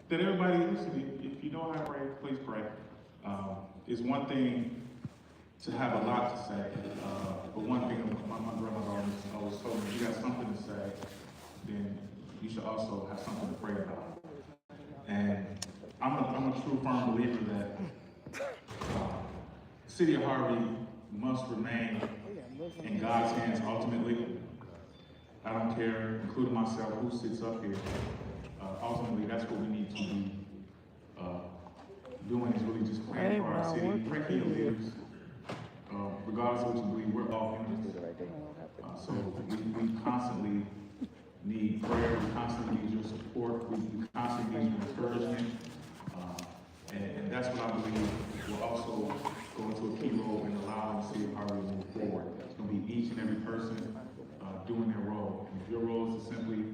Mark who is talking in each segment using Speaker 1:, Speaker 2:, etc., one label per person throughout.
Speaker 1: that everybody, listen, if you know how to pray, please pray. It's one thing to have a lot to say, but one thing my grandmother always told me, if you got something to say, then you should also have something to pray about. And I'm a true firm believer that the city of Harvey must remain in God's hands ultimately. I don't care, including myself, who sits up here. Ultimately, that's what we need to be doing, is really just praying for our city, pray for your leaders. Regardless of what you believe, we're all humans. So we constantly need prayer, we constantly need your support, we constantly need your encouragement. And that's what I believe will also go into a key role in allowing the city of Harvey to move forward. It's going to be each and every person doing their role. And if your role is to simply,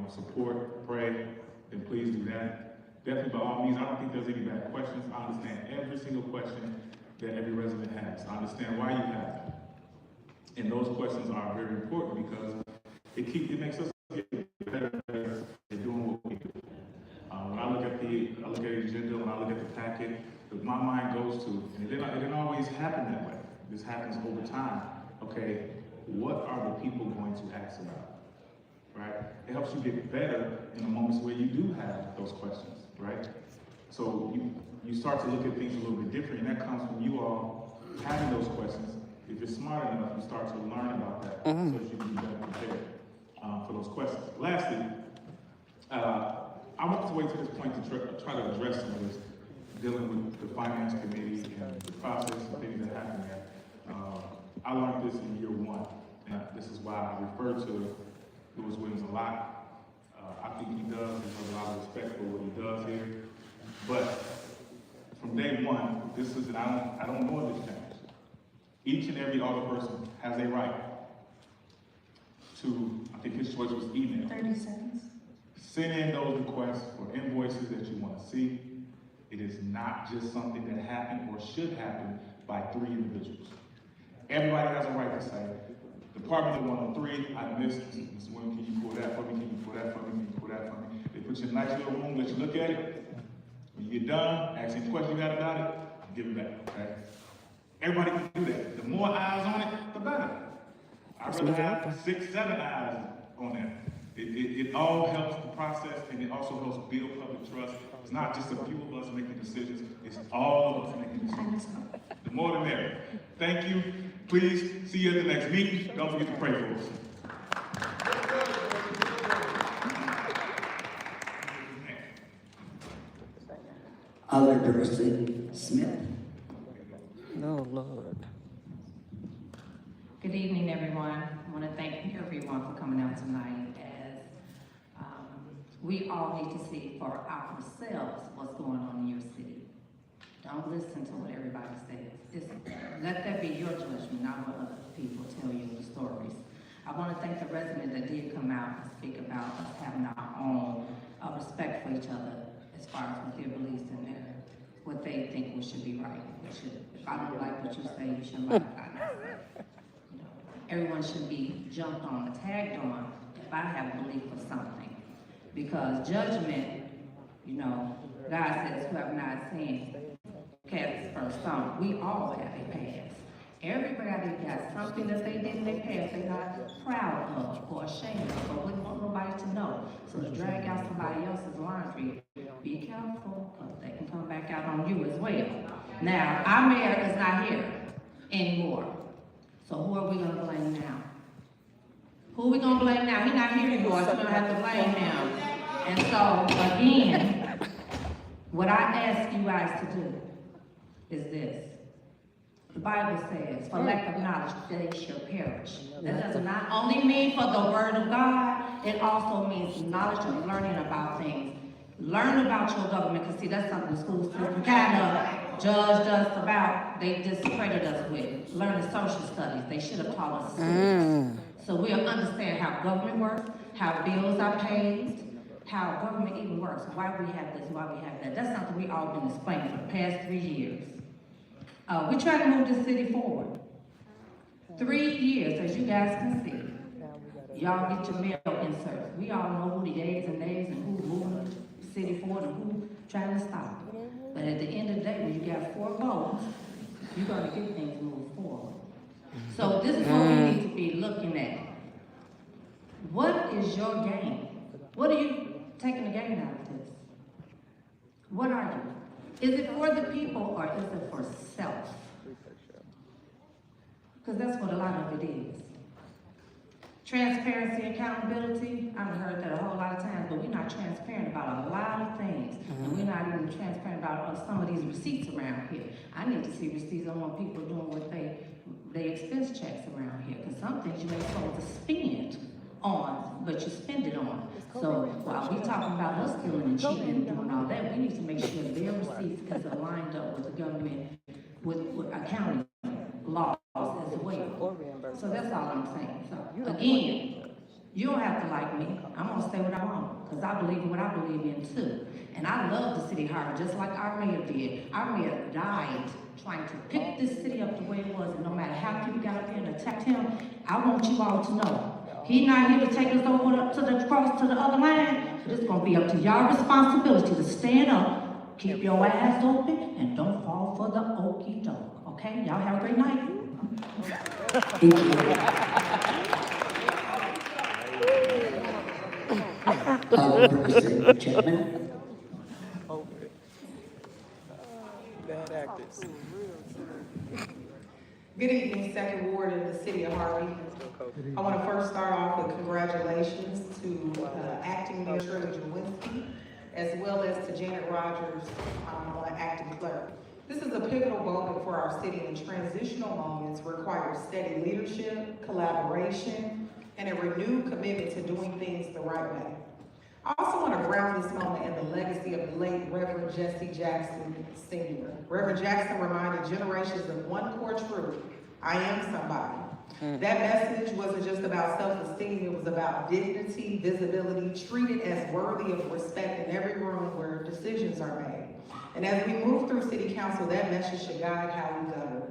Speaker 1: support, pray, then please do that. Definitely, by all means, I don't think there's any bad questions. I understand every single question that every resident has. I understand why you have them. And those questions are very important because it makes us get better at doing what we do. When I look at the agenda, when I look at the packet, my mind goes to, and it didn't always happen that way. This happens over time. Okay, what are the people going to ask about? Right? It helps you get better in the moments where you do have those questions, right? So you start to look at things a little bit different, and that comes from you all having those questions. If you're smart enough, you start to learn about that so that you can be better prepared for those questions. Lastly, I want to wait to this point to try to address some of this, dealing with the finance committee and the process and things that happen there. I learned this in year one, and this is why I refer to Lewis Williams a lot. I think he does deserve a lot of respect for what he does here. But from day one, I don't know if this changed. Each and every alderperson has a right to, I think his choice was email.
Speaker 2: 30 seconds.
Speaker 1: Send in those requests for invoices that you want to see. It is not just something that happened or should happen by 3 individuals. Everybody has a right to say, Department 103, I missed, Mr. Williams, can you pull that for me? Can you pull that for me? Can you pull that for me? They put you in a nice little room, let you look at it. When you get done, ask any question you got about it, give it back, okay? Everybody can do that. The more eyes on it, the better. I'd rather have 6, 7 eyes on that. It all helps the process, and it also helps build public trust. It's not just a few of us making decisions, it's all of us making decisions. The more the merrier. Thank you. Please see you at the next meeting. Don't forget to pray for us.
Speaker 3: Alderperson Smith.
Speaker 4: No, Lord.
Speaker 2: Good evening, everyone. I want to thank everyone for coming out tonight, as we all need to see for ourselves what's going on in your city. Don't listen to what everybody says. Let that be your judgment, not what other people tell you the stories. I want to thank the residents that did come out and speak about us having our own respect for each other as far as what their beliefs and what they think we should be right. If I don't like what you say, you shouldn't like what I say. Everyone should be jumped on, tagged on, if I have a belief for something. Because judgment, God says, who have not seen, cast his first stone. We all have a past. Everybody got something that they did in their past they're not proud of or ashamed of, but we want nobody to know. So to drag out somebody else's laundry, be careful, because they can come back out on you as well. Now, our mayor is not here anymore. So who are we going to blame now? Who are we going to blame now? He's not here anymore, so we don't have to blame him. And so, again, what I ask you guys to do is this. The Bible says, for lack of knowledge, they shall perish. That does not only mean for the word of God, it also means knowledge and learning about things. Learn about your government, because see, that's something the school system kind of judged us about. They discredited us with. Learning social studies, they should have taught us. So we'll understand how government works, how bills are paid, how government even works, why we have this, why we have that. That's something we all been explaining for the past 3 years. We try to move the city forward. 3 years, as you guys can see. Y'all get your mail inserts. We all know who the days and who's moving the city forward and trying to stop it. But at the end of the day, when you got 4 votes, you're gonna get things moved forward. So this is what we need to be looking at. What is your gain? What are you taking the gain out of this? What are you? Is it for the people or is it for self? Because that's what a lot of it is. Transparency, accountability, I've heard that a whole lot of times, but we're not transparent about a lot of things. And we're not even transparent about some of these receipts around here. I need to see receipts. I want people doing what they expense checks around here. Because some things you ain't supposed to spend on, but you spend it on. So while we talking about us stealing and cheating and doing all that, we need to make sure their receipts is aligned up with the government, with accounting laws as well. So that's all I'm saying. So again, you don't have to like me. I'm gonna say what I want, because I believe in what I believe in too. And I love the city of Harvard, just like our mayor did. Our mayor died trying to pick this city up the way it was, and no matter how people got up here and attacked him, I want you all to know, he's not here to take us over to the cross to the other line. So it's gonna be up to y'all responsibility to stand up, keep your eyes open, and don't fall for the okie doke. Okay? Y'all have a great night.
Speaker 3: Thank you. Person, Chapman.
Speaker 4: Bad actors.
Speaker 5: Good evening, Second Ward in the city of Harvey. I want to first start off with congratulations to Acting Mayor Shirley Jawinski, as well as to Janet Rogers, Acting Clerk. This is a pivotal moment for our city, and transitional moments require steady leadership, collaboration, and a renewed commitment to doing things the right way. I also want to ground this moment in the legacy of the late Reverend Jesse Jackson Sr. Reverend Jackson reminded generations of one core truth: I am somebody. That message wasn't just about self-esteem, it was about dignity, visibility, treated as worthy of respect in every room where decisions are made. And as we move through city council, that message should guide how we govern.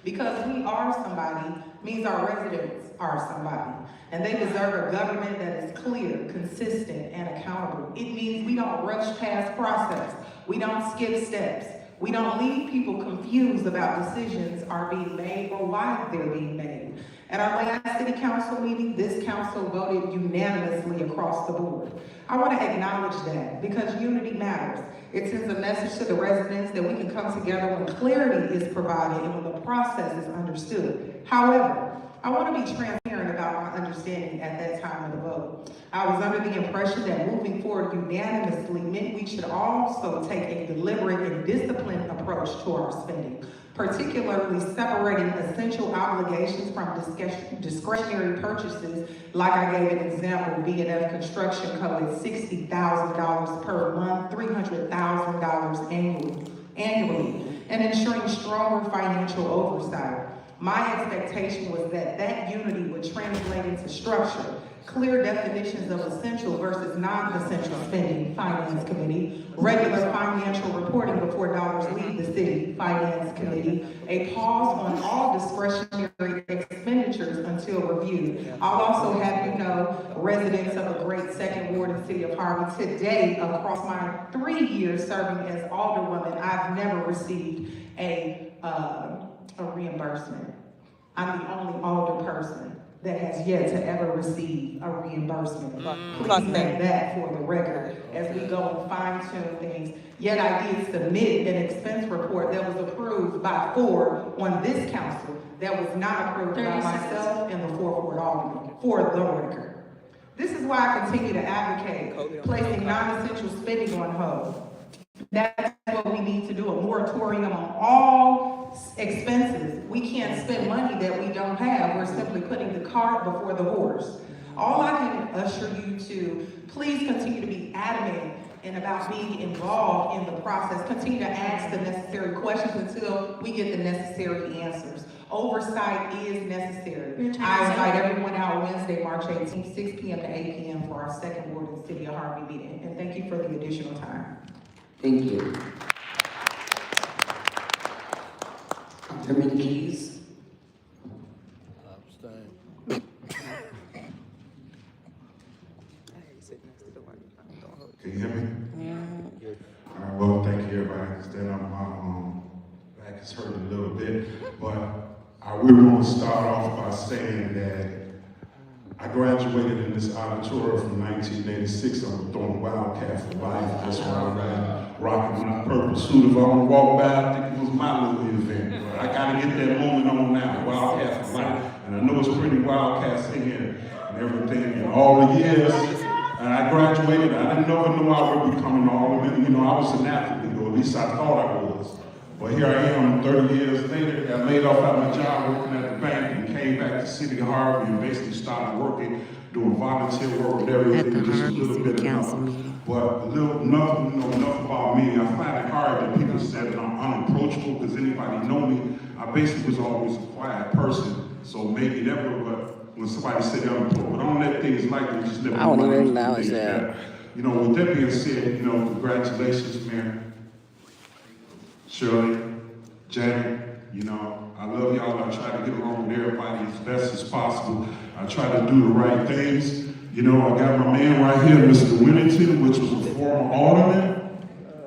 Speaker 5: Because we are somebody means our residents are somebody. And they deserve a government that is clear, consistent, and accountable. It means we don't rush past process. We don't skip steps. We don't leave people confused about decisions are being made or why they're being made. At our last city council meeting, this council voted unanimously across the board. I want to acknowledge that because unity matters. It sends a message to the residents that we can come together when clarity is provided and when the process is understood. However, I want to be transparent about my understanding at that time of the vote. I was under the impression that moving forward unanimously meant we should also take a deliberate and disciplined approach to our spending, particularly separating essential obligations from discretionary purchases, like I gave an example, B&F construction code at $60,000 per month, $300,000 annually, and ensuring stronger financial oversight. My expectation was that that unity would translate into structure, clear definitions of essential versus non-essential spending, Finance Committee, regular financial reporting before dollars leave the city, Finance Committee, a pause on all discretionary expenditures until reviewed. I'll also have you know, residents of the great Second Ward in the city of Harvey, today, across my 3 years serving as alderwoman, I've never received a reimbursement. I'm the only older person that has yet to ever receive a reimbursement. Please make that for the record as we go and fine tune things. Yet I did submit an expense report that was approved by 4 on this council that was not approved by myself and the 4th Ward Alderman, for the record. This is why I continue to advocate placing non-essential spending on hold. That's what we need to do, a moratorium on all expenses. We can't spend money that we don't have. We're simply putting the cart before the horse. All I can assure you to, please continue to be adamant and about being involved in the process. Continue to ask the necessary questions until we get the necessary answers. Oversight is necessary. I invite everyone out Wednesday, March 18th, 6 p.m. to 8 p.m. for our Second Ward in the City of Harvey meeting. And thank you for the additional time.
Speaker 3: Thank you. Alderman Keys.
Speaker 1: Can you hear me?
Speaker 4: Yeah.
Speaker 1: All right, well,
Speaker 6: everybody can stand up. My back is hurting a little bit, but I really want to start off by saying that I graduated in this auditorium from 1986. I'm throwing Wildcat for life. That's why I'm rocking my purple suit. If I want to walk by, I think it was my little event. But I got to get that moment on now. Wildcat for life. And I know it's pretty Wildcats in here and everything. And all the years, and I graduated. I didn't never know I would be coming all the way. You know, I was an athlete, or at least I thought I was. But here I am 30 years later, got laid off out of my job working at the bank and came back to City of Harvey and basically started working, doing volunteer work with everything, just a little bit enough. But enough about me. I find it hard that people said that I'm unapproachable because anybody know me. I basically was always a quiet person, so maybe never, but when somebody said they're unapproachable, but I don't let things like that, just never.
Speaker 4: I don't even acknowledge that.
Speaker 6: You know, with that being said, you know, congratulations, Mayor. Shirley, Janet, you know, I love y'all. I try to get along with everybody as best as possible. I try to do the right things. You know, I got my man right here, Mr. Winnington, which was a former alderman,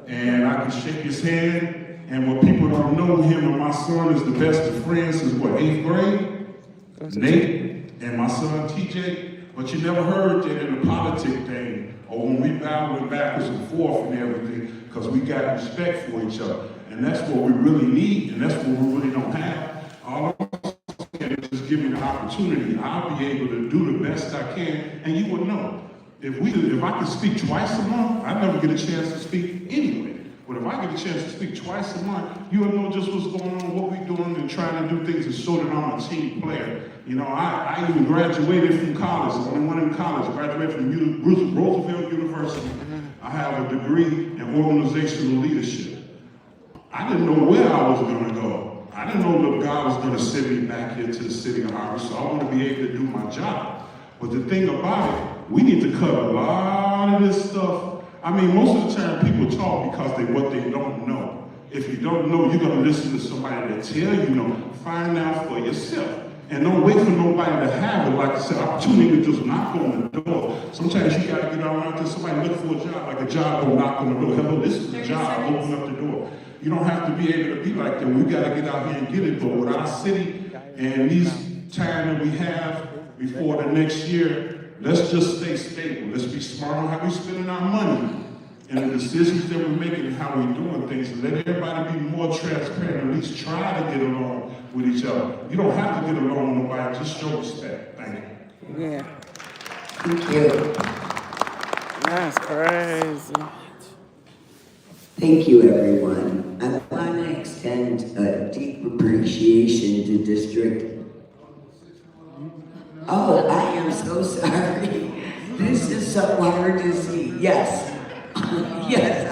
Speaker 6: and I can shake his hand. And what people don't know, him and my son is the best of friends since what, 8th grade? Nate and my son TJ. But you never heard that in the politic thing, or when we battling backwards and forth and everything, because we got respect for each other. And that's what we really need, and that's what we really don't have. All of us can just give me the opportunity. I'll be able to do the best I can, and you will know. If I could speak twice a month, I never get a chance to speak anyway. But if I get a chance to speak twice a month, you will know just what's going on, what we're doing, and trying to do things and show that I'm a team player. You know, I even graduated from college, the only one in college, graduated from Roosevelt University. I have a degree in organizational leadership. I didn't know where I was going to go. I didn't know that God was going to send me back here to the city of Harvey, so I want to be able to do my job. But the thing about it, we need to cut a lot of this stuff. I mean, most of the time people talk because what they don't know. If you don't know, you're going to listen to somebody that tell you know. Find out for yourself. And don't wait for nobody to have it. Like I said, opportunity to just knock on the door. Sometimes you got to get out there, somebody look for a job, like a job will knock on the door. Hello, this is the job, open up the door. You don't have to be able to be like that. We got to get out here and get it. But with our city and these time that we have before the next year, let's just stay stable. Let's be smart on how we're spending our money and the decisions that we're making and how we're doing things. And let everybody be more transparent, at least try to get along with each other. You don't have to get along with nobody, just show respect. Thank you.
Speaker 4: Yeah.
Speaker 3: Thank you.
Speaker 4: That's crazy.
Speaker 3: Thank you, everyone. I want to extend a deep appreciation to District. Oh, I am so sorry. This is so hard to see. Yes. Yes.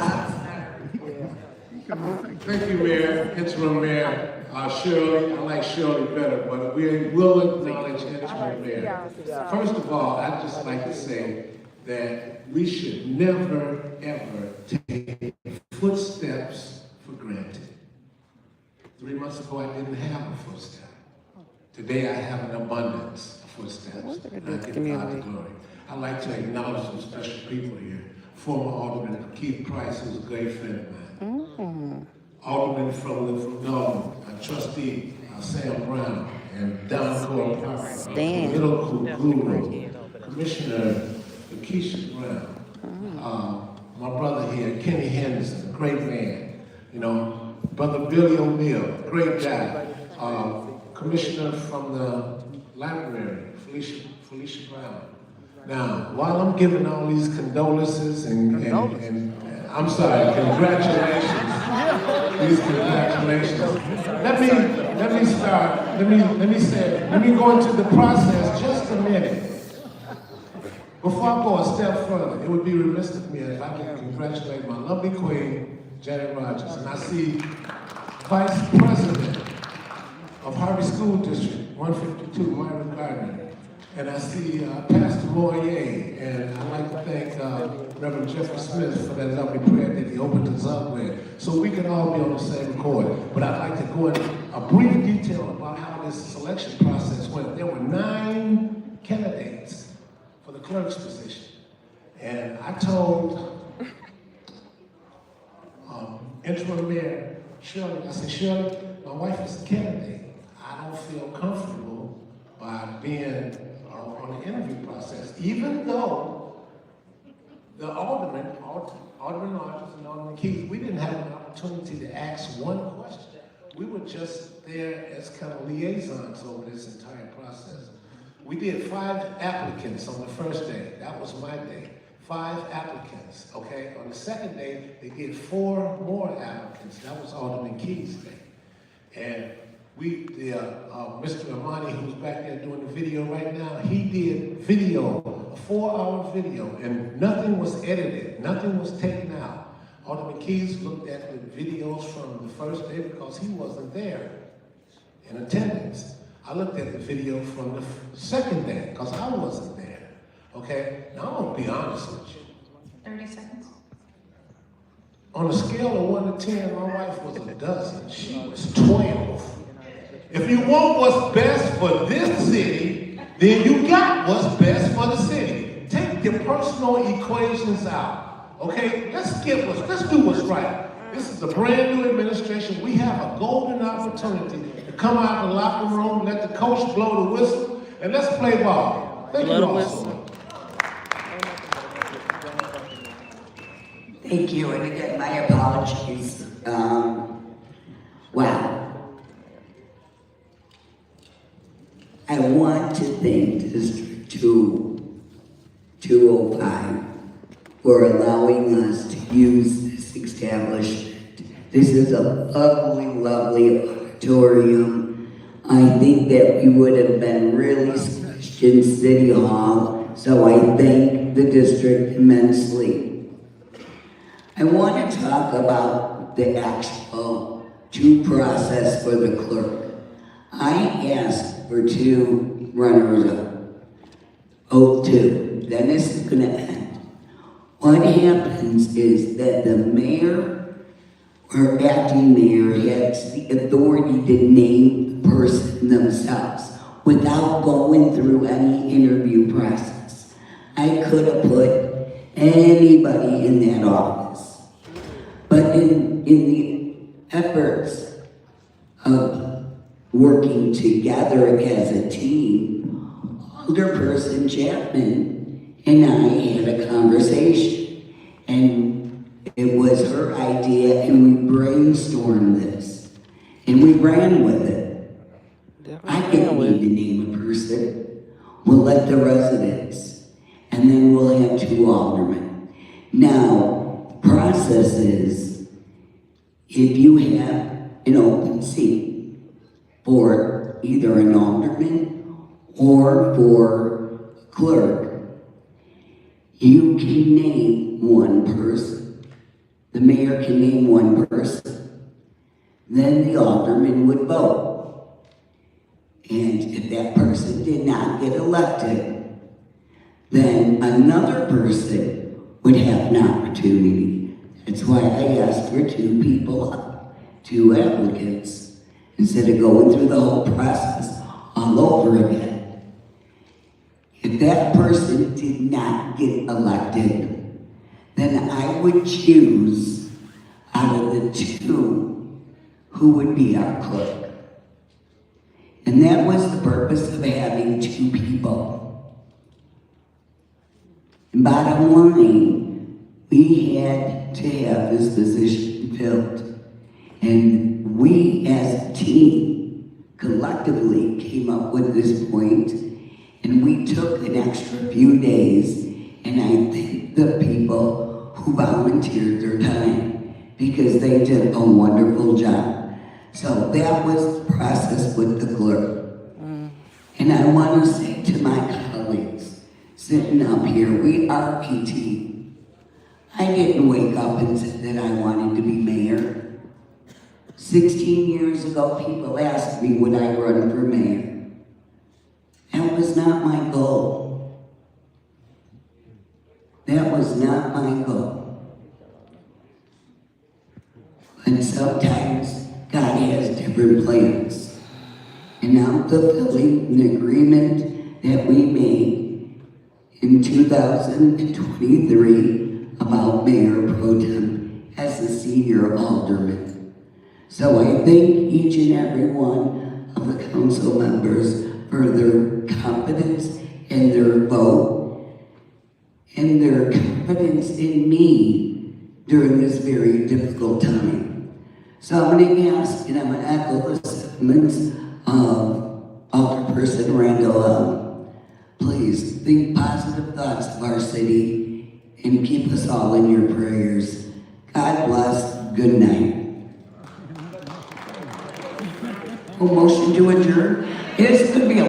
Speaker 7: Thank you, Mayor, Interim Mayor Shirley. I like Shirley better, but we will acknowledge Interim Mayor. First of all, I'd just like to say that we should never, ever take footsteps for granted. 3 months ago, I didn't have a footstep. Today, I have an abundance of footsteps. And I give God the glory. I'd like to acknowledge some special people here. Former Alderman Keith Price, who's a great friend of mine. Alderman from Dublin, Trustee Sam Brown, and Don Cole Parker, Middle Guru, Commissioner Keisha Brown, my brother here, Kenny Henderson, great man. You know, Brother Billy O'Neill, great guy. Commissioner from the library, Felicia Brown. Now, while I'm giving all these condolences and I'm sorry, congratulations. These congratulations. Let me go into the process just a minute. Before I go a step further, it would be remiss of me if I can congratulate my lovely queen, Janet Rogers. And I see Vice President of Harvey School District 152, Myron Gardner. And I see Pastor Moyer, and I'd like to thank Reverend Jeffrey Smith for that lovely prayer that he opened us up with, so we can all be on the same accord. But I'd like to go into a brief detail about how this selection process went. There were 9 candidates for the clerk's position. And I told interim mayor, Shirley, I said, Shirley, my wife is a candidate. I don't feel comfortable by being on the interview process, even though the Alderman Rogers and Alderman Keith, we didn't have an opportunity to ask one question. We were just there as kind of liaisons over this entire process. We did 5 applicants on the first day. That was my day. 5 applicants, okay? On the second day, they did 4 more applicants. That was Alderman Keith's day. And Mr. Amani, who's back there doing the video right now, he did video, a 4-hour video, and nothing was edited, nothing was taken out. Alderman Keys looked at the videos from the first day because he wasn't there in attendance. I looked at the video from the second day because I wasn't there, okay? Now I'm gonna be honest with you.
Speaker 2: 30 seconds.
Speaker 7: On a scale of 1 to 10, my wife was a dozen, she was 12. If you want what's best for this city, then you got what's best for the city. Take your personal equations out. Okay, let's do what's right. This is a brand new administration. We have a golden opportunity to come out of the locker room, let the coach blow the whistle, and let's play ball. Thank you all so much.
Speaker 3: Thank you, and again, my apologies. Wow. I want to thank District 205 for allowing us to use this establishment. This is a lovely, lovely auditorium. I think that we would have been really squished in City Hall, so I thank the district immensely. I want to talk about the actual due process for the clerk. I asked for 2 runners-up. Oh, 2. Then this is going to end. What happens is that the mayor or acting mayor has the authority to name the person themselves without going through any interview process. I could have put anybody in that office. But in the efforts of working together as a team, Alderperson Chapman and I had a conversation, and it was her idea, and we brainstormed this, and we ran with it. I didn't need to name a person. We'll let the residents, and then we'll have 2 aldermen. Now, process is, if you have an open seat for either an alderman or for clerk, you can name 1 person. The mayor can name 1 person. Then the alderman would vote. And if that person did not get elected, then another person would have an opportunity. That's why I asked for 2 people, 2 applicants, instead of going through the whole process all over again. If that person did not get elected, then I would choose out of the 2 who would be our clerk. And that was the purpose of having 2 people. And bottom line, we had to have this position filled. And we as a team collectively came up with this point. And we took an extra few days, and I thank the people who volunteered their time because they did a wonderful job. So that was the process with the clerk. And I want to say to my colleagues sitting up here, we are a team. I didn't wake up and say that I wanted to be mayor. 16 years ago, people asked me, would I run for mayor? That was not my goal. That was not my goal. And sometimes God has different plans. And I'm fulfilling an agreement that we made in 2023 about Mayor Pro Tem as the senior alderman. So I thank each and every one of the council members for their confidence in their vote and their confidence in me during this very difficult time. So I'm going to ask, and I'm going to echo the sentiments of Alderperson Randall. Please think positive thoughts of our city and keep us all in your prayers. God bless. Good night. A motion to adjourn. It's going to be a